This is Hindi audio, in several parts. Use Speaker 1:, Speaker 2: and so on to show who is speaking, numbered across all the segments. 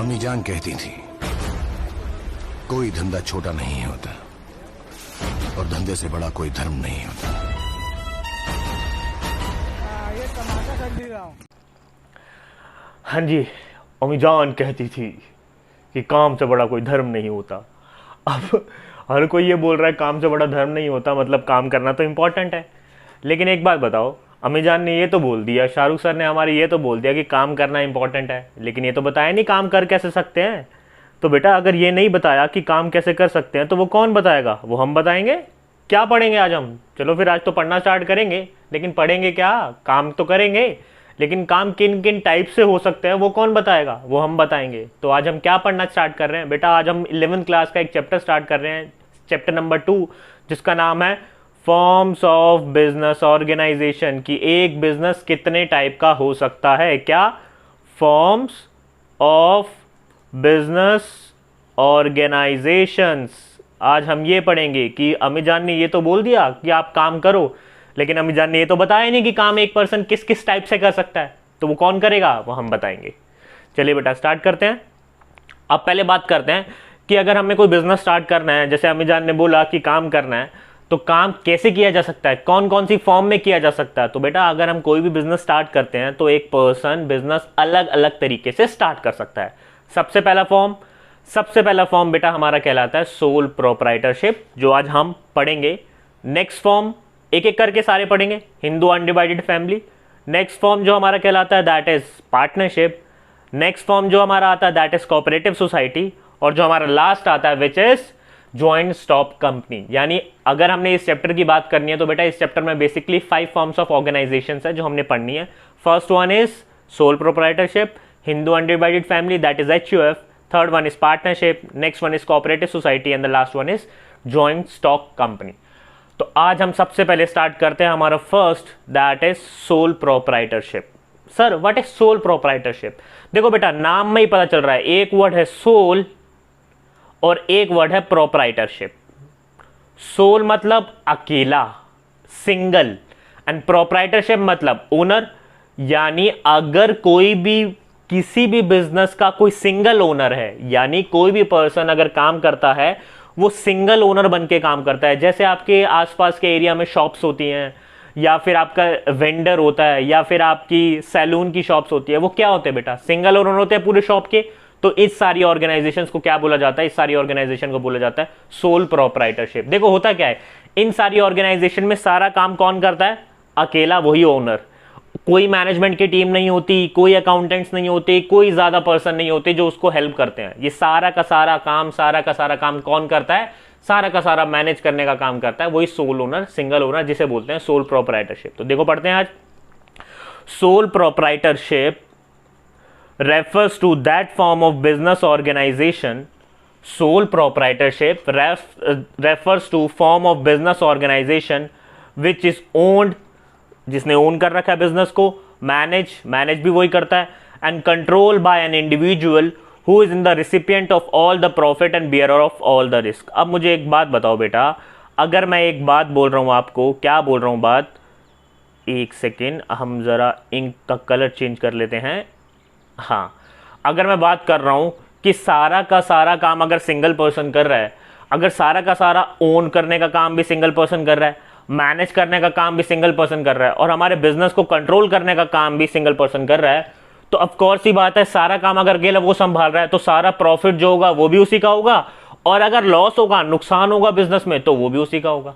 Speaker 1: अम्मी जान कहती थी कोई धंधा छोटा नहीं होता और धंधे से बड़ा कोई धर्म नहीं होता।
Speaker 2: ये टमाटर कर दी रहा हूँ।
Speaker 3: हाँ जी, अम्मी जान कहती थी कि काम से बड़ा कोई धर्म नहीं होता। अब हर कोई ये बोल रहा है काम से बड़ा धर्म नहीं होता, मतलब काम करना तो इम्पोर्टेंट है। लेकिन एक बात बताओ, अम्मी जान ने ये तो बोल दिया, शाहरुख सर ने हमारे ये तो बोल दिया कि काम करना इंपॉर्टेंट है, लेकिन ये तो बताया नहीं काम कर कैसे सकते हैं। तो बेटा अगर ये नहीं बताया कि काम कैसे कर सकते हैं तो वो कौन बताएगा? वो हम बताएंगे। क्या पढ़ेंगे आज हम? चलो फिर आज तो पढ़ना स्टार्ट करेंगे, लेकिन पढ़ेंगे क्या? काम तो करेंगे, लेकिन काम किन किन टाइप से हो सकते हैं वो कौन बताएगा? वो हम बताएंगे। तो आज हम क्या पढ़ना स्टार्ट कर रहे हैं बेटा? आज हम 11th क्लास का एक चैप्टर स्टार्ट कर रहे हैं, चैप्टर नंबर 2, जिसका नाम है फॉर्म्स ऑफ बिजनेस ऑर्गेनाइजेशन। की एक बिजनेस कितने टाइप का हो सकता है? क्या? Forms of business organisations. आज हम ये पढ़ेंगे कि अम्मी जान ने ये तो बोल दिया कि आप काम करो, लेकिन अम्मी जान ने ये तो बताया नहीं कि काम एक पर्सन किस किस टाइप से कर सकता है। तो वो कौन करेगा? वो हम बताएंगे। चलिए बेटा स्टार्ट करते हैं। अब पहले बात करते हैं कि अगर हमें कोई बिजनेस स्टार्ट करना है, जैसे अम्मी जान ने बोला कि काम करना है, तो काम कैसे किया जा सकता है, कौन कौन सी फॉर्म में किया जा सकता है? तो बेटा अगर हम कोई भी बिजनेस स्टार्ट करते हैं तो एक पर्सन बिजनेस अलग अलग तरीके से स्टार्ट कर सकता है। सबसे पहला फॉर्म बेटा हमारा कहलाता है सोल प्रोप्राइटरशिप, जो आज हम पढ़ेंगे। नेक्स्ट फॉर्म एक एक करके सारे पढ़ेंगे, Hindu undivided family. Next form जो हमारा कहलाता है that is partnership. Next form जो हमारा आता है दैट इज कोऑपरेटिव सोसाइटी। और जो हमारा लास्ट आता है which is joint stock company. यानी अगर हमने इस चैप्टर की बात करनी है तो बेटा इस चैप्टर में बेसिकली 5 फॉर्म्स ऑफ ऑर्गेनाइजेशंस है जो हमने पढ़नी है। First one is sole proprietorship, Hindu undivided family that is HUF, third one is partnership, next one is cooperative society and the last one is joint stock company. तो आज हम सबसे पहले स्टार्ट करते हैं हमारा first, that is sole proprietorship. Sir what is sole proprietorship? देखो बेटा नाम में ही पता चल रहा है, एक वर्ड है सोल और एक वर्ड है प्रोप्राइटरशिप। सोल मतलब अकेला, सिंगल, एंड प्रोप्राइटरशिप मतलब ओनर। यानी अगर कोई भी किसी भी बिजनेस का कोई सिंगल ओनर है, यानी कोई भी पर्सन अगर काम करता है वो सिंगल ओनर बन के काम करता है। जैसे आपके आसपास के एरिया में शॉप्स होती हैं, या फिर आपका वेंडर होता है, या फिर आपकी सैलून की शॉप्स होती है, वो क्या होते हैं बेटा? सिंगल ओनर होते हैं पूरे शॉप के। तो इस सारी ऑर्गेनाइजेशंस को क्या बोला जाता है? इस सारी ऑर्गेनाइजेशन को बोला जाता है सोल प्रोप्राइटरशिप। देखो होता क्या है, इन सारी ऑर्गेनाइजेशन में सारा काम कौन करता है? अकेला वही ओनर। कोई मैनेजमेंट की टीम नहीं होती, कोई अकाउंटेंट्स नहीं होते, कोई ज्यादा पर्सन नहीं होते जो उसको हेल्प करते हैं। ये सारा का सारा काम कौन करता है? सारा का सारा मैनेज करने का काम करता है वही सोल ओनर, सिंगल ओनर, जिसे बोलते हैं सोल प्रोप्राइटरशिप। तो देखो पढ़ते हैं आज। Sole proprietorship refers to that form of business organization. Sole proprietorship refers to form of business organization which is owned, जिसने ओन कर रखा है बिजनेस को, मैनेज भी वही करता है, and control by an individual who is in the recipient of all the profit and bearer of all the risk. अब मुझे एक बात बताओ बेटा, अगर मैं एक बात बोल रहा हूं आपको, क्या बोल रहा हूं बात? एक सेकेंड, हम जरा इंक का कलर चेंज कर लेते हैं। हाँ, अगर मैं बात कर रहा हूं कि सारा का सारा काम अगर सिंगल पर्सन कर रहा है, अगर सारा का सारा ओन करने का काम भी सिंगल पर्सन कर रहा है, मैनेज करने का काम भी सिंगल पर्सन कर रहा है, और हमारे बिजनेस को कंट्रोल करने का काम भी सिंगल पर्सन कर रहा है, तो ऑफ कोर्स ही बात है सारा काम अगर अकेला वो संभाल रहा है तो सारा प्रॉफिट जो होगा वो भी उसी का होगा, और अगर लॉस होगा, नुकसान होगा बिजनेस में, तो वो भी उसी का होगा।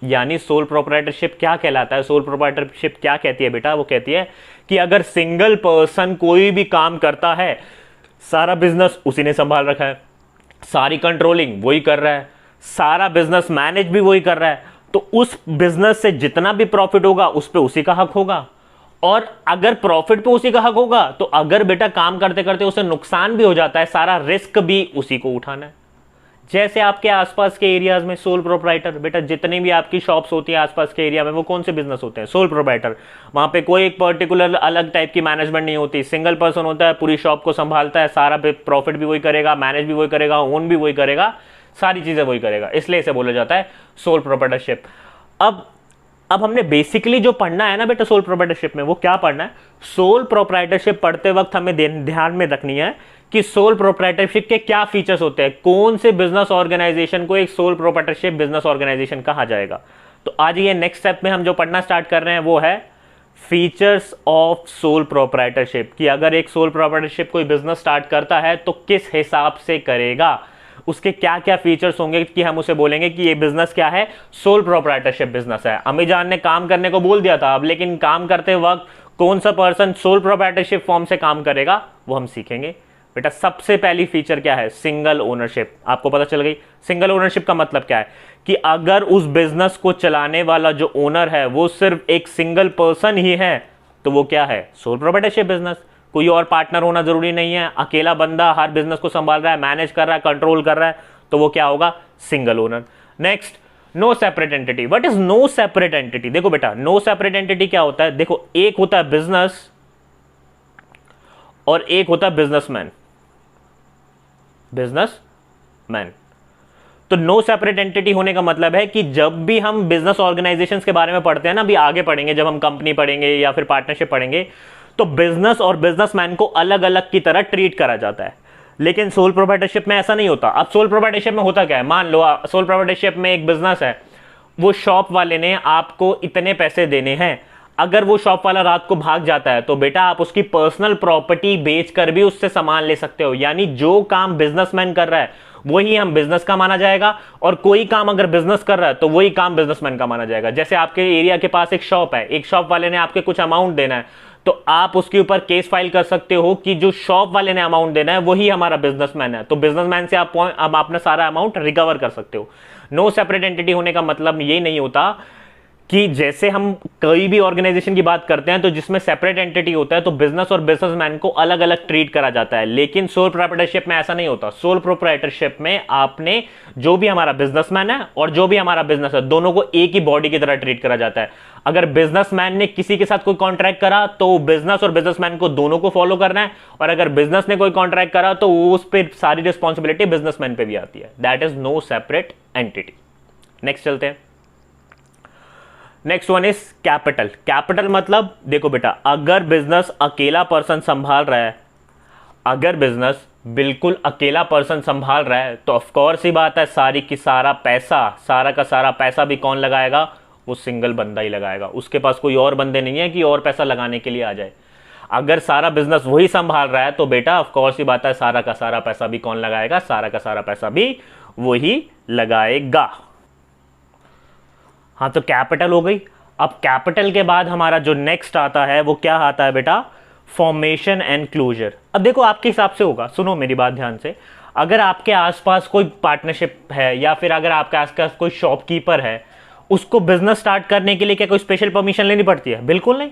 Speaker 3: यानी सोल प्रोप्राइटरशिप क्या कहलाता है? सोल प्रोप्राइटरशिप क्या कहती है बेटा? वो कहती है कि अगर सिंगल पर्सन कोई भी काम करता है, सारा बिजनेस उसी ने संभाल रखा है, सारी कंट्रोलिंग वही कर रहा है, सारा बिजनेस मैनेज भी वही कर रहा है, तो उस बिजनेस से जितना भी प्रॉफिट होगा उस पे उसी का हक होगा। और अगर प्रॉफिट पे उसी का हक होगा तो अगर बेटा काम करते करते उसे नुकसान भी हो जाता है, सारा रिस्क भी उसी को उठाना है। जैसे आपके आसपास के एरियाज में सोल प्रोप्राइटर, बेटा जितनी भी आपकी शॉप्स होती है आसपास के एरिया में, वो कौन से बिजनेस होते हैं? Sole proprietor. वहां पे कोई एक पर्टिकुलर अलग टाइप की मैनेजमेंट नहीं होती, सिंगल पर्सन होता है, पूरी शॉप को संभालता है, सारा प्रॉफिट भी वही करेगा, मैनेज भी वही करेगा, ओन भी वही करेगा, सारी चीजें वही करेगा, इसलिए इसे बोला जाता है सोल प्रोप्राइटरशिप। अब अब हमने बेसिकली जो पढ़ना है ना बेटा सोल प्रोप्राइटरशिप में, वो क्या पढ़ना है? सोल प्रोप्राइटरशिप पढ़ते वक्त हमें ध्यान में रखनी है कि सोल प्रोप्राइटरशिप के क्या फीचर्स होते हैं, कौन से बिजनेस ऑर्गेनाइजेशन को एक सोल प्रोप्राइटरशिप बिजनेस ऑर्गेनाइजेशन कहा जाएगा। तो आज ये नेक्स्ट स्टेप में हम जो पढ़ना स्टार्ट कर रहे हैं वो है फीचर्स ऑफ सोल प्रोप्राइटरशिप, कि अगर एक सोल प्रोप्राइटरशिप कोई बिजनेस स्टार्ट करता है तो किस हिसाब से करेगा, उसके क्या क्या फीचर्स होंगे कि हम उसे बोलेंगे कि ये बिजनेस क्या है, सोल प्रोप्राइटरशिप बिजनेस है। अमेजान ने काम करने को बोल दिया था, अब लेकिन काम करते वक्त कौन सा पर्सन सोल प्रोप्राइटरशिप फॉर्म से काम करेगा वो हम सीखेंगे। बेटा सबसे पहली फीचर क्या है? Single ownership. आपको पता चल गई सिंगल ओनरशिप का मतलब क्या है, कि अगर उस बिजनेस को चलाने वाला जो ओनर है वो सिर्फ एक सिंगल पर्सन ही है तो वो क्या है? Sole proprietorship business. कोई और पार्टनर होना जरूरी नहीं है, अकेला बंदा हर बिजनेस को संभाल रहा है, मैनेज कर रहा है, कंट्रोल कर रहा है, तो वो क्या होगा? Single owner. Next, no separate entity. What is no separate entity? देखो बेटा नो सेपरेट एंटिटी क्या होता है, देखो एक होता है बिजनेस और एक होता है बिजनेसमैन। बिजनेसमैन तो नो सेपरेट एंटिटी होने का मतलब है कि जब भी हम बिजनेस ऑर्गेनाइजेशंस के बारे में पढ़ते हैं ना, अभी आगे पढ़ेंगे जब हम कंपनी पढ़ेंगे या फिर पार्टनरशिप पढ़ेंगे, तो बिजनेस और बिजनेसमैन को अलग अलग की तरह ट्रीट करा जाता है। लेकिन सोल प्रोप्राइटरशिप में ऐसा नहीं होता। अब सोल प्रोप्राइटरशिप में होता क्या है, मान लो सोल प्रोप्राइटरशिप में एक बिजनेस है, वो शॉप वाले ने आपको इतने पैसे देने हैं, अगर वो शॉप वाला रात को भाग जाता है तो बेटा आप उसकी पर्सनल प्रॉपर्टी बेचकर भी उससे सामान ले सकते हो। यानी जो काम बिजनेसमैन कर रहा है वही हम बिजनेस का माना जाएगा, और कोई काम अगर बिजनेस कर रहा है तो वही काम बिजनेसमैन का माना जाएगा। जैसे आपके एरिया के पास एक शॉप है, एक शॉप वाले ने आपके कुछ अमाउंट देना है, तो आप उसके ऊपर केस फाइल कर सकते हो कि जो शॉप वाले ने अमाउंट देना है वही हमारा बिजनेसमैन है, तो बिजनेसमैन से आप अपना सारा अमाउंट रिकवर कर सकते हो। नो सेपरेट एंटिटी होने का मतलब ये नहीं होता कि जैसे हम कोई भी ऑर्गेनाइजेशन की बात करते हैं तो जिसमें सेपरेट एंटिटी होता है तो बिजनेस और बिजनेसमैन को अलग अलग ट्रीट करा जाता है, लेकिन सोल प्रोप्राइटरशिप में ऐसा नहीं होता। सोल प्रोप्राइटरशिप में आपने जो भी हमारा बिजनेसमैन है और जो भी हमारा बिजनेस है दोनों को एक ही बॉडी की तरह ट्रीट करा जाता है। अगर बिजनेसमैन ने किसी के साथ कोई कॉन्ट्रैक्ट करा तो बिजनेस और बिजनेसमैन को दोनों को फॉलो करना है, और अगर बिजनेस ने कोई कॉन्ट्रैक्ट करा तो उस पर सारी रिस्पॉन्सिबिलिटी बिजनेसमैन पे भी आती है। That is no separate entity. Next चलते हैं। Next one is capital. Capital मतलब देखो बेटा अगर बिजनेस अकेला पर्सन संभाल रहा है, अगर बिजनेस बिल्कुल अकेला पर्सन संभाल रहा है तो ऑफ कोर्स ही बात है सारी की सारा पैसा, सारा का सारा पैसा भी कौन लगाएगा? वो सिंगल बंदा ही लगाएगा। उसके पास कोई और बंदे नहीं है कि और पैसा लगाने के लिए आ जाए। अगर सारा बिजनेस वही संभाल रहा है तो बेटा ऑफ कोर्स ही बात है सारा का सारा पैसा भी कौन लगाएगा? सारा का सारा पैसा भी वही लगाएगा। हाँ तो कैपिटल हो गई। अब कैपिटल के बाद हमारा जो नेक्स्ट आता है वो क्या आता है बेटा? Formation and closure. अब देखो आपके हिसाब से होगा, सुनो मेरी बात ध्यान से, अगर आपके आसपास कोई पार्टनरशिप है या फिर अगर आपके आसपास कोई शॉपकीपर है, उसको बिजनेस स्टार्ट करने के लिए क्या कोई स्पेशल परमिशन लेनी पड़ती है? बिल्कुल नहीं।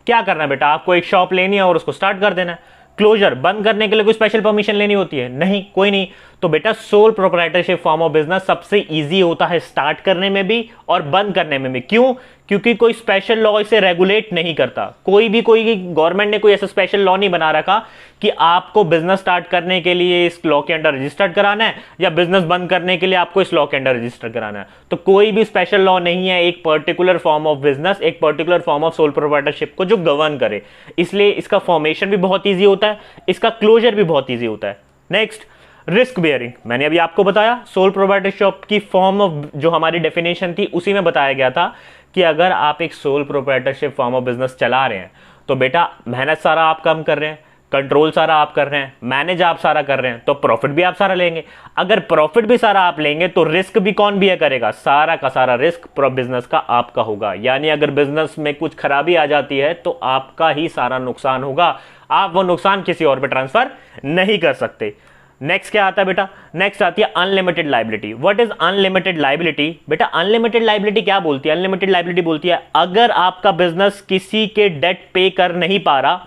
Speaker 3: क्या करना है बेटा? आपको एक शॉप लेनी है और उसको स्टार्ट कर देना है। क्लोजर बंद करने के लिए कोई स्पेशल परमिशन लेनी होती है? नहीं, कोई नहीं। तो बेटा soul proprietorship form of business सबसे इजी होता है स्टार्ट करने में भी और बंद करने में भी। क्यों? क्योंकि कोई स्पेशल लॉ इसे रेगुलेट नहीं करता। कोई गवर्नमेंट ने कोई ऐसा स्पेशल लॉ नहीं बना रखा कि आपको बिजनेस स्टार्ट करने के लिए इस लॉ के अंडर रजिस्टर्ड कराना है या बिजनेस बंद करने के लिए आपको इस लॉ के अंडर रजिस्टर कराना है। तो कोई भी स्पेशल लॉ नहीं है एक पर्टिकुलर फॉर्म ऑफ बिजनेस, एक particular form of sole proprietorship को जो गवर्न करे। इसलिए इसका फॉर्मेशन भी बहुत ईजी होता है, इसका क्लोजर भी बहुत ईजी होता है। Next, risk bearing. मैंने अभी आपको बताया सोल प्रोप्राइटरशिप की फॉर्म ऑफ जो हमारी डेफिनेशन थी उसी में बताया गया था कि अगर आप एक soul proprietorship form of business चला रहे हैं तो बेटा मेहनत सारा आप कम कर रहे हैं, कंट्रोल सारा आप कर रहे हैं, मैनेज आप सारा कर रहे हैं, तो प्रॉफिट भी आप सारा लेंगे। अगर प्रॉफिट भी सारा आप लेंगे तो रिस्क भी कौन बियर करेगा? सारा का सारा रिस्क बिजनेस का आपका होगा। यानी अगर बिजनेस में कुछ खराबी आ जाती है तो आपका ही सारा नुकसान होगा, आप वो नुकसान किसी और पे ट्रांसफर नहीं कर सकते। नेक्स्ट क्या आता है बेटा? नेक्स्ट आती है unlimited liability. What is unlimited liability? बेटा अनलिमिटेड लाइबिलिटी क्या बोलती है? अनलिमिटेड लाइबिलिटी बोलती है अगर आपका बिजनेस किसी के डेट पे कर नहीं पा रहा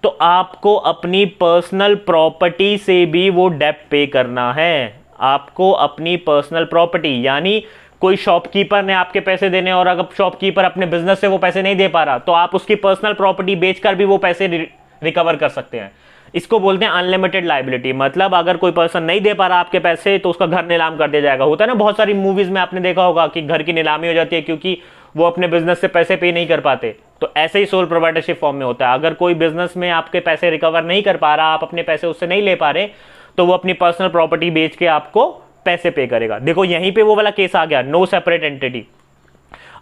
Speaker 3: तो आपको अपनी पर्सनल प्रॉपर्टी से भी वो डेट पे करना है। आपको अपनी पर्सनल प्रॉपर्टी, यानी कोई शॉपकीपर ने आपके पैसे देने और अगर शॉपकीपर अपने बिजनेस से वो पैसे नहीं दे पा रहा तो आप उसकी पर्सनल प्रॉपर्टी बेचकर भी वो पैसे रिकवर कर सकते हैं। इसको बोलते हैं अनलिमिटेड लाइबिलिटी। मतलब अगर कोई पर्सन नहीं दे पा रहा आपके पैसे तो उसका घर नीलाम कर दिया जाएगा। होता है ना बहुत सारी मूवीज में आपने देखा होगा कि घर की नीलामी हो जाती है क्योंकि वो अपने बिजनेस से पैसे पे नहीं कर पाते। तो ऐसे ही सोल प्रोप्राइटरशिप फॉर्म में होता है। अगर कोई बिजनेस में आपके पैसे रिकवर नहीं कर पा रहा, आप अपने पैसे उससे नहीं ले पा रहे, तो वो अपनी पर्सनल प्रॉपर्टी बेच के आपको पैसे पे करेगा। देखो यहीं पे वो वाला केस आ गया, नो सेपरेट एंटिटी।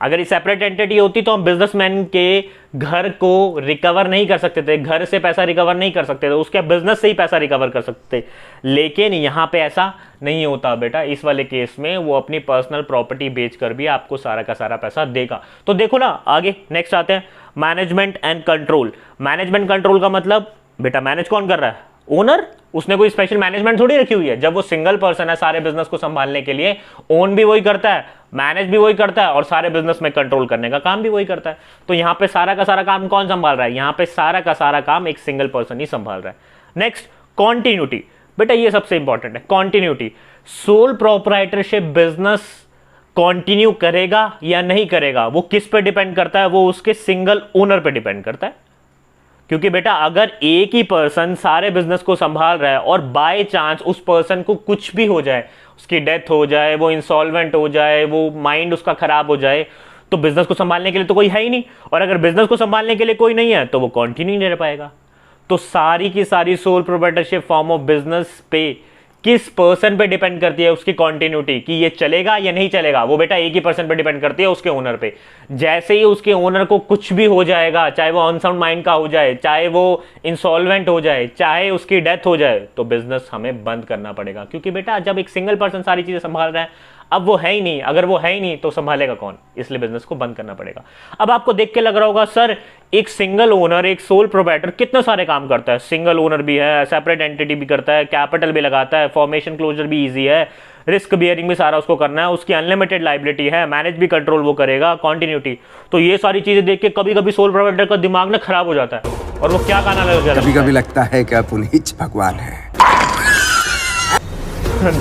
Speaker 3: अगर ये सेपरेट एंटिटी होती तो हम बिजनेसमैन के घर को रिकवर नहीं कर सकते थे, घर से पैसा रिकवर नहीं कर सकते थे, उसके बिजनेस से ही पैसा रिकवर कर सकते थे। लेकिन यहां पे ऐसा नहीं होता बेटा। इस वाले केस में वो अपनी पर्सनल प्रॉपर्टी बेचकर भी आपको सारा का सारा पैसा देगा। तो देखो ना, आगे नेक्स्ट आते हैं, management and control. Management control का मतलब बेटा मैनेज कौन कर रहा है? ओनर। उसने कोई स्पेशल मैनेजमेंट थोड़ी रखी हुई है। जब वो सिंगल पर्सन है सारे बिजनेस को संभालने के लिए, ओन भी वही करता है, मैनेज भी वही करता है और सारे बिजनेस में कंट्रोल करने का काम भी वही करता है। तो यहां पे सारा का सारा काम कौन संभाल रहा है? यहां पे सारा का सारा काम एक सिंगल पर्सन ही संभाल रहा है। Next, continuity. बेटा ये सबसे इंपॉर्टेंट है, continuity. Sole proprietorship business continue करेगा या नहीं करेगा, वो किस पे डिपेंड करता है? वो उसके सिंगल ओनर पे डिपेंड करता है। क्योंकि बेटा अगर एक ही पर्सन सारे बिजनेस को संभाल रहा है और बाय चांस उस पर्सन को कुछ भी हो जाए, उसकी डेथ हो जाए, वो इंसॉल्वेंट हो जाए, वो माइंड उसका खराब हो जाए, तो बिजनेस को संभालने के लिए तो कोई है ही नहीं। और अगर बिजनेस को संभालने के लिए कोई नहीं है तो वो कंटिन्यू नहीं रह पाएगा। तो सारी की सारी soul proprietorship form of business पे किस पर्सन पे डिपेंड करती है उसकी कंटिन्यूटी, कि ये चलेगा या नहीं चलेगा। वो बेटा एक ही पर्सन पे डिपेंड करती है, उसके ओनर पे। जैसे ही उसके ओनर को कुछ भी हो जाएगा, चाहे वो अनसाउंड माइंड का हो जाए, चाहे वो इंसॉल्वेंट हो जाए, चाहे उसकी डेथ हो जाए, तो बिजनेस हमें बंद करना पड़ेगा। क्योंकि बेटा जब एक सिंगल पर्सन सारी चीजें संभाल रहा है, अब वो है ही नहीं, अगर वो है ही नहीं तो संभालेगा कौन? इसलिए बिजनेस को बंद करना पड़ेगा। अब आपको देख के लग रहा होगा सर एक सिंगल ओनर, एक सोल प्रोप्राइटर कितने सारे काम करता है। सिंगल ओनर भी है, सेपरेट एंटिटी भी करता है, कैपिटल भी लगाता है, फॉर्मेशन क्लोजर भी इजी है, रिस्क बियरिंग भी सारा उसको करना है, उसकी अनलिमिटेड लाइबिलिटी है, मैनेज भी कंट्रोल वो करेगा, कॉन्टिन्यूटी। तो ये सारी चीजें देख के कभी कभी सोल प्रोप्राइटर का दिमाग ना खराब हो जाता है और वो क्या गाना लग जाता है।
Speaker 4: कभी कभी लगता है कि पुनीत भगवान है।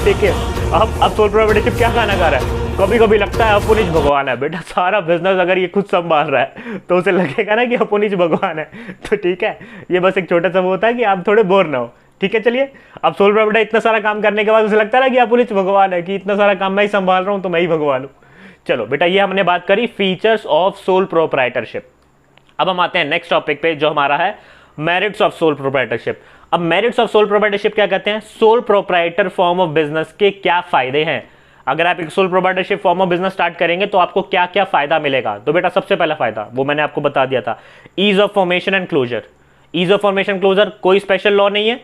Speaker 3: देखिए अब सोल प्रोप्राइटरशिप क्या गाना गा रहा है? कभी कभी लगता है अपुनिज भगवान है। बेटा सारा बिजनेस अगर ये खुद संभाल रहा है तो उसे लगेगा ना कि अपुनिज भगवान है। तो ठीक है, ये बस एक छोटा सा वो होता है कि आप थोड़े बोर ना हो। ठीक है, चलिए। अब सोल प्रोप्राइटर इतना सारा काम करने के बाद उसे लगता है ना कि अपुनिज भगवान है, कि इतना सारा काम मैं ही संभाल रहा हूँ तो मैं ही भगवान हूँ। चलो बेटा, ये हमने बात करी फीचर्स ऑफ सोल प्रोप्राइटरशिप। अब हम आते हैं नेक्स्ट टॉपिक पे, जो हमारा है मेरिट्स ऑफ सोल प्रोप्राइटरशिप। अब मेरिट्स ऑफ सोल प्रोप्राइटरशिप क्या कहते हैं? Sole proprietor form of business के क्या फायदे हैं। अगर आप एक soul proprietorship form of business start करेंगे तो आपको क्या क्या फायदा मिलेगा। तो बेटा सबसे पहला फायदा वो मैंने आपको बता दिया था, ease of formation and closure. Ease of formation closure, कोई स्पेशल लॉ नहीं है।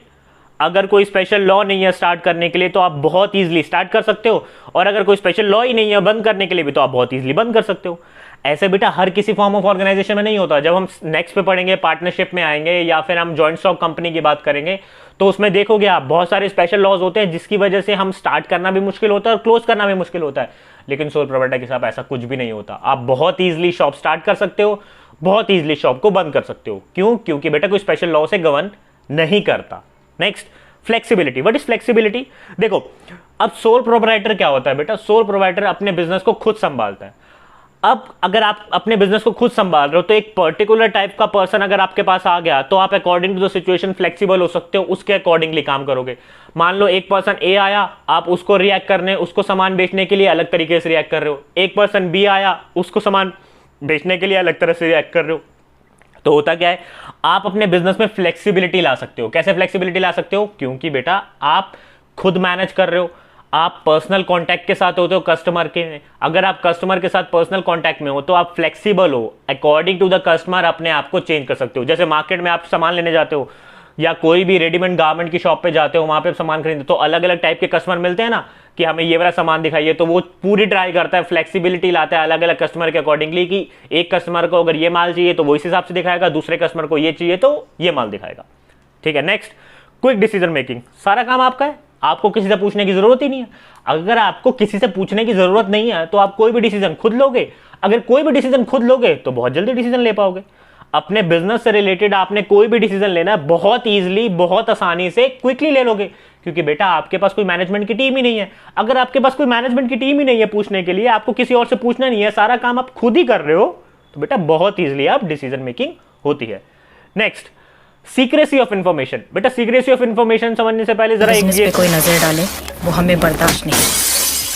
Speaker 3: अगर कोई स्पेशल लॉ नहीं है स्टार्ट करने के लिए तो आप बहुत ईजिली स्टार्ट कर सकते हो, और अगर कोई स्पेशल लॉ ही नहीं है बंद करने के लिए भी तो आप बहुत ईजिली बंद कर सकते हो। ऐसे बेटा हर किसी फॉर्म ऑफ ऑर्गेनाइजेशन में नहीं होता। जब हम नेक्स्ट पे पढ़ेंगे, पार्टनरशिप में आएंगे या फिर हम जॉइंट स्टॉक कंपनी की बात करेंगे, तो उसमें देखोगे आप बहुत सारे स्पेशल लॉज होते हैं जिसकी वजह से हम स्टार्ट करना भी मुश्किल होता है और क्लोज करना भी मुश्किल होता है। लेकिन सोल प्रोप्राइटर के साथ ऐसा कुछ भी नहीं होता। आप बहुत ईजिली शॉप स्टार्ट कर सकते हो, बहुत ईजिली शॉप को बंद कर सकते हो। क्यों? क्योंकि बेटा कोई स्पेशल लॉ से गवर्न नहीं करता। Next, flexibility. What is flexibility? देखो अब सोल प्रोप्राइटर क्या होता है बेटा? सोल प्रोप्राइटर अपने बिजनेस को खुद संभालता है। अब अगर आप अपने बिजनेस को खुद संभाल रहे हो तो एक पर्टिकुलर टाइप का पर्सन अगर आपके पास आ गया तो आप according to the situation flexible हो सकते हो, उसके अकॉर्डिंगली काम करोगे। मान लो एक पर्सन ए आया, आप उसको रिएक्ट करने, उसको सामान बेचने के लिए अलग तरीके से रिएक्ट कर रहे हो। एक पर्सन बी आया, उसको सामान बेचने के लिए अलग तरह से रिएक्ट कर रहे हो। तो होता क्या है, आप अपने बिजनेस में फ्लेक्सिबिलिटी ला सकते हो। कैसे फ्लेक्सिबिलिटी ला सकते हो? क्योंकि बेटा आप खुद मैनेज कर रहे हो, आप पर्सनल कांटेक्ट के साथ होते हो कस्टमर के। अगर आप कस्टमर के साथ पर्सनल कांटेक्ट में हो तो आप फ्लेक्सिबल हो, अकॉर्डिंग टू द कस्टमर अपने आप को चेंज कर सकते हो। जैसे मार्केट में आप सामान लेने जाते हो या कोई भी रेडीमेड गारमेंट की शॉप पे जाते हो, वहां पे सामान खरीदते तो अलग अलग टाइप के कस्टमर मिलते हैं ना, कि हमें ये वाला सामान दिखाइए, तो वो पूरी ट्राई करता है, फ्लेक्सिबिलिटी लाता है अलग अलग कस्टमर के अकॉर्डिंगली, कि एक कस्टमर को अगर ये माल चाहिए तो वो इस हिसाब से दिखाएगा, दूसरे कस्टमर को ये चाहिए तो ये माल दिखाएगा। ठीक है, नेक्स्ट, क्विक डिसीजन मेकिंग। सारा काम आपका है, आपको किसी से पूछने की जरूरत ही नहीं है। अगर आपको किसी से पूछने की जरूरत नहीं है तो आप कोई भी डिसीजन खुद लोगे। अगर कोई भी डिसीजन खुद लोगे तो बहुत जल्दी डिसीजन ले पाओगे। अपने बिजनेस से रिलेटेड आपने कोई भी डिसीजन लेना है, बहुत इजीली, बहुत आसानी से, क्विकली ले लोगे, क्योंकि बेटा आपके पास कोई मैनेजमेंट की टीम ही नहीं है। अगर आपके पास कोई मैनेजमेंट की टीम ही नहीं है पूछने के लिए, आपको किसी और से पूछना नहीं है, सारा काम आप खुद ही कर रहे हो, तो बेटा बहुत इजीली आप डिसीजन मेकिंग होती है। Next, secrecy of information. बेटा सीक्रेसी ऑफ इंफॉर्मेशन समझने से पहले जरा एक
Speaker 5: बिजनेस पे कोई नजर डाले वो हमें बर्दाश्त नहीं।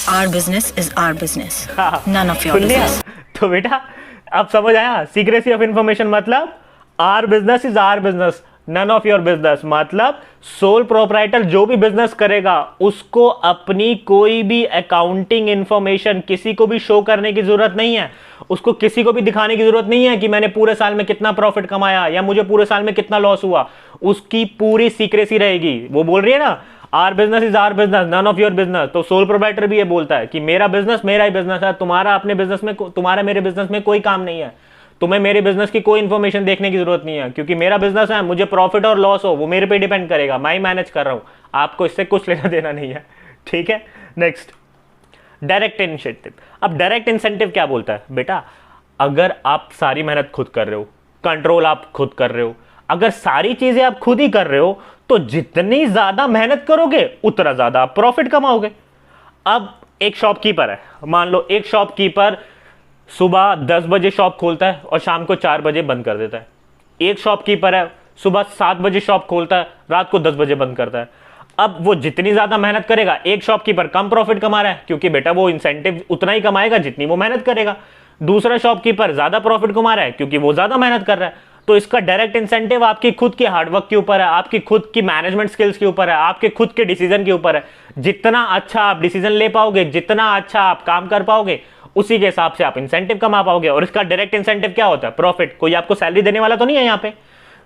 Speaker 5: Our business is our business.
Speaker 3: हाँ,
Speaker 5: None of your
Speaker 3: सुन लिया?
Speaker 5: business.
Speaker 3: तो बेटा अब समझ आया, सीक्रेसी ऑफ इंफॉर्मेशन मतलब our business is our business, none of your business. मतलब सोल प्रोप्राइटर जो भी बिजनेस करेगा उसको अपनी कोई भी अकाउंटिंग इंफॉर्मेशन किसी को भी शो करने की जरूरत नहीं है, उसको किसी को भी दिखाने की जरूरत नहीं है कि मैंने पूरे साल में कितना प्रॉफिट कमाया या मुझे पूरे साल में कितना लॉस हुआ। उसकी पूरी सीक्रेसी रहेगी। वो बोल रही है ना, our business is our business, none of your business. तो सोल प्रोप्राइटर भी ये बोलता है कि मेरा बिजनेस मेरा ही बिजनेस है, तुम्हारा अपने बिजनेस में, तुम्हारा मेरे बिजनेस में कोई काम नहीं है, तुम्हें मेरे बिजनेस की कोई इंफॉर्मेशन देखने की जरूरत नहीं है, क्योंकि मेरा बिजनेस है, मुझे प्रॉफिट और लॉस हो वो मेरे पे डिपेंड करेगा, मैं ही मैनेज कर रहा हूं, आपको इससे कुछ लेना देना नहीं है। ठीक है, नेक्स्ट डायरेक्ट इंसेंटिव। अब डायरेक्ट इंसेंटिव क्या बोलता है बेटा, अगर आप सारी मेहनत खुद कर रहे हो, कंट्रोल आप खुद कर रहे हो, अगर सारी चीजें आप खुद ही कर रहे हो तो जितनी ज्यादा मेहनत करोगे उतना ज्यादा आप प्रॉफिट कमाओगे। अब एक शॉपकीपर है, मान लो एक शॉपकीपर सुबह 10 बजे शॉप खोलता है और शाम को 4 बजे बंद कर देता है। एक शॉपकीपर है सुबह 7 बजे शॉप खोलता है, रात को 10 बजे बंद करता है। अब वो जितनी ज्यादा मेहनत करेगा, एक शॉपकीपर कम प्रॉफिट कमा रहा है क्योंकि बेटा वो इंसेंटिव उतना ही कमाएगा जितनी वो मेहनत करेगा। दूसरा शॉपकीपर ज्यादा प्रॉफिट कमा रहा है क्योंकि वो ज्यादा मेहनत कर रहा है। तो इसका डायरेक्ट इंसेंटिव आपकी खुद की हार्डवर्क के ऊपर है, आपकी खुद की मैनेजमेंट स्किल्स के ऊपर है, आपके खुद के डिसीजन के ऊपर है। जितना अच्छा आप डिसीजन ले पाओगे, जितना अच्छा आप काम कर पाओगे, उसी के हिसाब से आप इंसेंटिव कमा पाओगे। और इसका डायरेक्ट इंसेंटिव क्या होता है, प्रॉफिट। कोई आपको सैलरी देने वाला तो नहीं है यहाँ पे,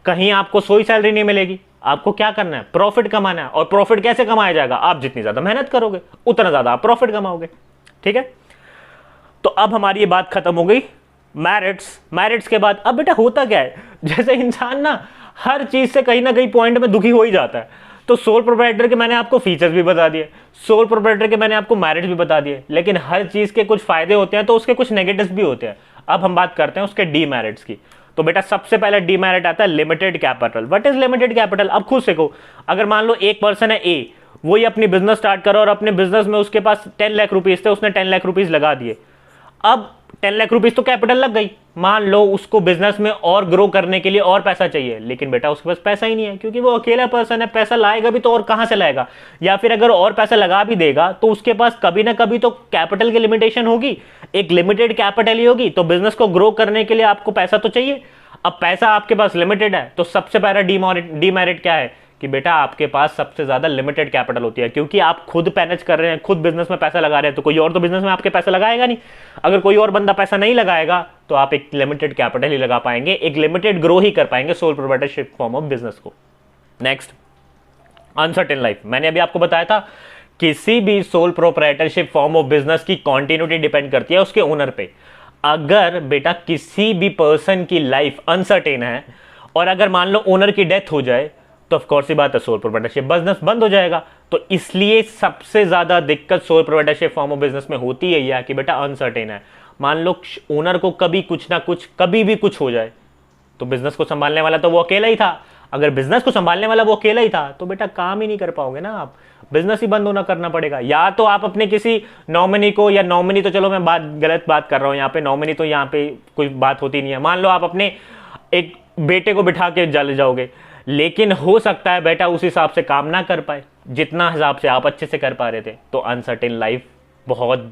Speaker 3: कहीं आपको सोई सैलरी नहीं मिलेगी। आपको क्या करना है, प्रॉफिट कमाना है। और प्रॉफिट कैसे कमाया जाएगा, आप जितनी ज्यादा मेहनत करोगे उतना ज्यादा आप प्रॉफिट कमाओगे। ठीक है, तो अब हमारी ये बात खत्म हो गई मैरिट्स के बाद। अब बेटा होता क्या है, जैसे इंसान ना हर चीज से कहीं ना कहीं पॉइंट में दुखी हो ही जाता है। तो सोल प्रोप्राइटर के मैंने आपको फीचर्स भी बता दिए, सोल प्रोप्राइटर के मैंने आपको मेरिट्स भी बता दिए, लेकिन हर चीज के कुछ फायदे होते हैं तो उसके कुछ नेगेटिव्स भी होते हैं। अब हम बात करते हैं उसके डीमेरिट्स की। तो बेटा सबसे पहले डीमेरिट आता है limited capital. What is limited capital, अब खुद से को, अगर मान लो एक पर्सन है ए, वही अपनी बिजनेस स्टार्ट करो और अपने बिजनेस में उसके पास 10 लाख रुपीज थे, उसने 10 लाख रुपीज लगा दिए। अब 10 लाख रुपीज तो कैपिटल लग गई, मान लो उसको बिजनेस में और ग्रो करने के लिए और पैसा चाहिए, लेकिन बेटा उसके पास पैसा ही नहीं है क्योंकि वो अकेला पर्सन है। पैसा लाएगा भी तो और कहां से लाएगा, या फिर अगर और पैसा लगा भी देगा तो उसके पास कभी ना कभी तो कैपिटल की लिमिटेशन होगी, एक लिमिटेड कैपिटल ही होगी। तो बिजनेस को ग्रो करने के लिए आपको पैसा तो चाहिए। अब पैसा आपके पास लिमिटेड है तो सबसे पहला डीमेरिट क्या है कि बेटा आपके पास सबसे ज्यादा लिमिटेड कैपिटल होती है, क्योंकि आप खुद मैनेज कर रहे हैं, खुद बिजनेस में पैसा लगा रहे हैं, तो कोई और तो बिजनेस में आपके पैसा लगाएगा नहीं। अगर कोई और बंदा पैसा नहीं लगाएगा तो आप एक लिमिटेड कैपिटल ही लगा पाएंगे, एक लिमिटेड ग्रो ही कर पाएंगे sole proprietorship form of business को। Next, uncertain life. मैंने अभी आपको बताया था किसी भी sole proprietorship form of business की कॉन्टिन्यूटी डिपेंड करती है उसके ओनर पे। अगर बेटा किसी भी पर्सन की लाइफ अनसर्टेन है और अगर मान लो ओनर की डेथ हो जाए तो ऑफ कोर्स ही बात है सोल प्रोप्राइटरशिप बिजनेस बंद हो जाएगा। तो इसलिए सबसे ज्यादा दिक्कत soul proprietorship form of business में होती है यह कि बेटा अनसर्टेन है। मान लो ओनर को कभी कुछ ना कुछ, कभी भी कुछ हो जाए तो बिजनेस को संभालने वाला तो वो अकेला ही था। अगर बिजनेस को संभालने वाला वो अकेला ही था तो बेटा काम ही नहीं कर पाओगे ना आप, बिजनेस ही बंद होना करना पड़ेगा। या तो आप अपने किसी नॉमिनी को, या नॉमिनी तो चलो मैं गलत बात कर रहा हूं यहाँ पे, नॉमिनी तो यहाँ पे कोई बात होती नहीं है। मान लो आप अपने एक बेटे को बिठा के चले जाओगे, लेकिन हो सकता है बेटा उस हिसाब से काम ना कर पाए जितना हिसाब से आप अच्छे से कर पा रहे थे। तो अनसर्टेन लाइफ बहुत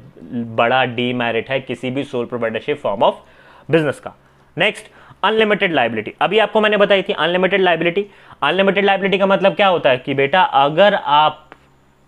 Speaker 3: बड़ा डीमेरिट है किसी भी sole proprietorship form of business का। Next, unlimited liability. अभी आपको मैंने बताई थी अनलिमिटेड लायबिलिटी। अनलिमिटेड लायबिलिटी का मतलब क्या होता है कि बेटा अगर आप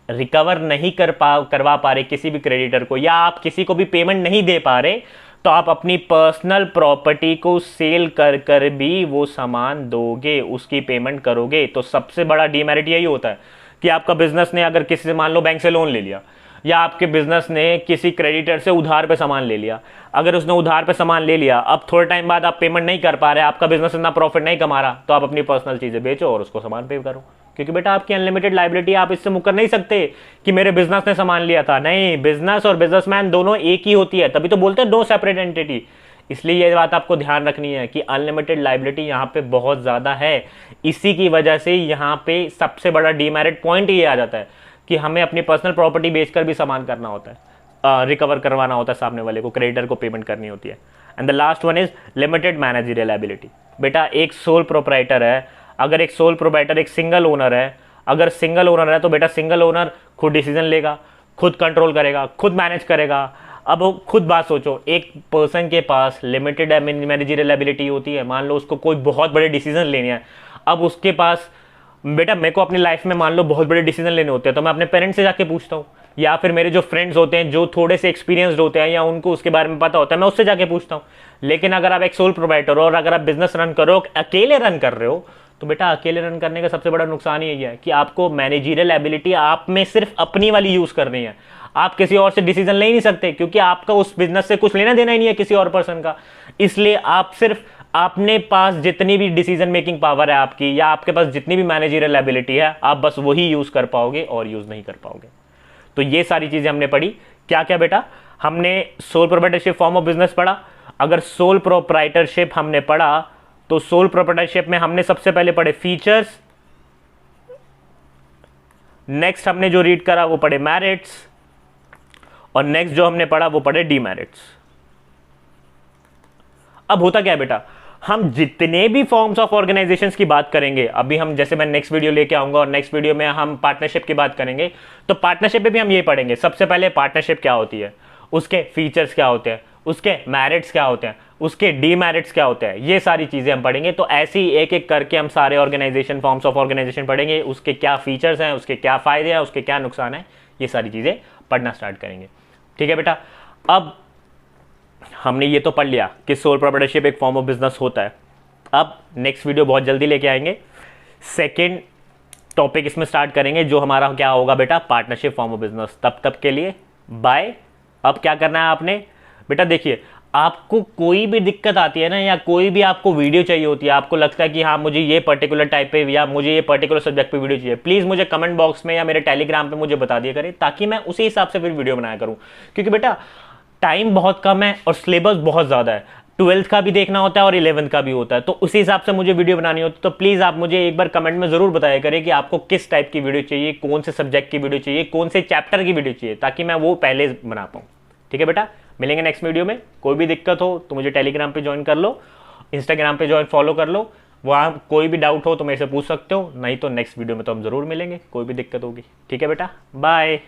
Speaker 3: रिकवर नहीं करवा पा रहे किसी भी क्रेडिटर को, या आप किसी को भी पेमेंट नहीं दे पा रहे, तो आप अपनी पर्सनल प्रॉपर्टी को सेल कर भी वो सामान दोगे, उसकी पेमेंट करोगे। तो सबसे बड़ा डीमेरिट यही होता है कि आपका बिजनेस ने अगर किसी से मान लो बैंक से लोन ले लिया, या आपके बिजनेस ने किसी क्रेडिटर से उधार पे सामान ले लिया, अगर उसने उधार पे सामान ले लिया, अब थोड़े टाइम बाद आप पेमेंट नहीं कर पा रहे, आपका बिजनेस इतना प्रॉफिट नहीं कमा रहा, तो आप अपनी पर्सनल चीजें बेचो और उसको सामान पे करो, क्योंकि बेटा आपकी अनलिमिटेड लायबिलिटी, आप इससे मुकर नहीं सकते कि मेरे बिजनेस ने सामान लिया था। नहीं, बिजनेस और बिजनेसमैन दोनों एक ही होती है, तभी तो बोलते हैं नो सेपरेट एंटिटी। इसलिए ये बात आपको ध्यान रखनी है कि अनलिमिटेड लायबिलिटी यहाँ पे बहुत ज्यादा है। इसी की वजह से यहाँ पे सबसे बड़ा डीमेरिट पॉइंट ये आ जाता है कि हमें अपनी पर्सनल प्रॉपर्टी बेचकर भी सामान करना होता है, रिकवर करवाना होता है सामने वाले को, क्रेडिटर को पेमेंट करनी होती है। And the last one is limited managerial ability. बेटा एक सोल प्रोप्राइटर है, अगर एक सोल प्रोप्राइटर एक सिंगल ओनर है, अगर सिंगल ओनर है तो बेटा सिंगल ओनर खुद डिसीजन लेगा, खुद कंट्रोल करेगा, खुद मैनेज करेगा। अब खुद बात सोचो, एक पर्सन के पास लिमिटेड मैनेजरियल एबिलिटी होती है, मान लो उसको कोई बहुत बड़े डिसीजन लेने हैं। अब उसके पास, बेटा मेरे को अपनी लाइफ में मान लो बहुत बड़े डिसीजन लेने होते हैं, तो मैं अपने पेरेंट्स से जाके पूछता हूँ, या फिर मेरे जो फ्रेंड्स होते हैं जो थोड़े से एक्सपीरियंसड होते हैं या उनको उसके बारे में पता होता है, मैं उससे जाके पूछता हूँ। लेकिन अगर आप एक सोल प्रोप्राइटर हो और अगर आप बिजनेस रन कर रहे हो, अकेले रन कर रहे हो, तो बेटा अकेले रन करने का सबसे बड़ा नुकसान यही है कि आपको मैनेजरियल एबिलिटी आप में सिर्फ अपनी वाली यूज करनी है। आप किसी और से डिसीजन ले ही नहीं सकते, क्योंकि आपका उस बिजनेस से कुछ लेना देना ही नहीं है किसी और पर्सन का। इसलिए आप सिर्फ अपने पास जितनी भी डिसीजन मेकिंग पावर है आपकी, या आपके पास जितनी भी मैनेजरियल एबिलिटी है, आप बस वही यूज कर पाओगे और यूज नहीं कर पाओगे। तो ये सारी चीजें हमने पढ़ी। क्या क्या बेटा? हमने soul proprietorship form of business पढ़ा। अगर सोल प्रोप्राइटरशिप हमने पढ़ा, तो सोल प्रोप्राइटरशिप में हमने सबसे पहले पढ़े फीचर्स, नेक्स्ट हमने जो रीड करा वो पढ़े मेरिट्स, और नेक्स्ट जो हमने पढ़ा वो पढ़े डीमेरिट्स। अब होता क्या है बेटा, हम जितने भी फॉर्म्स ऑफ ऑर्गेनाइजेशंस की बात करेंगे, अभी हम जैसे मैं नेक्स्ट वीडियो लेके आऊंगा और नेक्स्ट वीडियो में हम पार्टनरशिप की बात करेंगे, तो पार्टनरशिप में भी हम ये पढ़ेंगे। सबसे पहले पार्टनरशिप क्या होती है, उसके फीचर्स क्या होते हैं, उसके मेरिट्स क्या होते हैं, उसके डीमेरिट्स क्या होते हैं, ये सारी चीजें हम पढ़ेंगे। तो ऐसे ही एक एक करके हम सारे ऑर्गेनाइजेशन, फॉर्म्स ऑफ ऑर्गेनाइजेशन पढ़ेंगे, उसके क्या फीचर्स हैं, उसके क्या फायदे हैं, उसके क्या नुकसान है, ये सारी चीजें पढ़ना स्टार्ट करेंगे। ठीक है बेटा? अब हमने ये तो पढ़ लिया कि सोल प्रोप्राइटरशिप एक फॉर्म ऑफ बिजनेस होता है। अब नेक्स्ट वीडियो बहुत जल्दी लेके आएंगे, सेकेंड टॉपिक इसमें स्टार्ट करेंगे, जो हमारा क्या होगा बेटा, पार्टनरशिप फॉर्म ऑफ बिजनेस। तब के लिए बाय। अब क्या करना है आपने बेटा, देखिए आपको कोई भी दिक्कत आती है ना, या कोई भी आपको वीडियो चाहिए होती है, आपको लगता है कि हाँ मुझे ये पर्टिकुलर टाइप पे या मुझे ये पर्टिकुलर सब्जेक्ट पे वीडियो चाहिए, प्लीज मुझे कमेंट बॉक्स में या मेरे टेलीग्राम पे मुझे बता दिया करें, ताकि मैं उसी हिसाब से फिर वीडियो बनाया करूं। क्योंकि बेटा टाइम बहुत कम है और सिलेबस बहुत ज़्यादा है, 12th का भी देखना होता है और 11th का भी होता है, तो उसी हिसाब से मुझे वीडियो बनानी होती है। तो प्लीज़ आप मुझे एक बार कमेंट में ज़रूर बताया करें कि आपको किस टाइप की वीडियो चाहिए, कौन से सब्जेक्ट की वीडियो चाहिए, कौन से चैप्टर की वीडियो चाहिए, ताकि मैं वो पहले बना पाऊँ। ठीक है बेटा? मिलेंगे नेक्स्ट वीडियो में। कोई भी दिक्कत हो तो मुझे टेलीग्राम पे ज्वाइन कर लो, इंस्टाग्राम पे ज्वाइन फॉलो कर लो, वहाँ कोई भी डाउट हो तो मेरे से पूछ सकते हो, नहीं तो नेक्स्ट वीडियो में तो हम ज़रूर मिलेंगे, कोई भी दिक्कत होगी। ठीक है बेटा? बाय।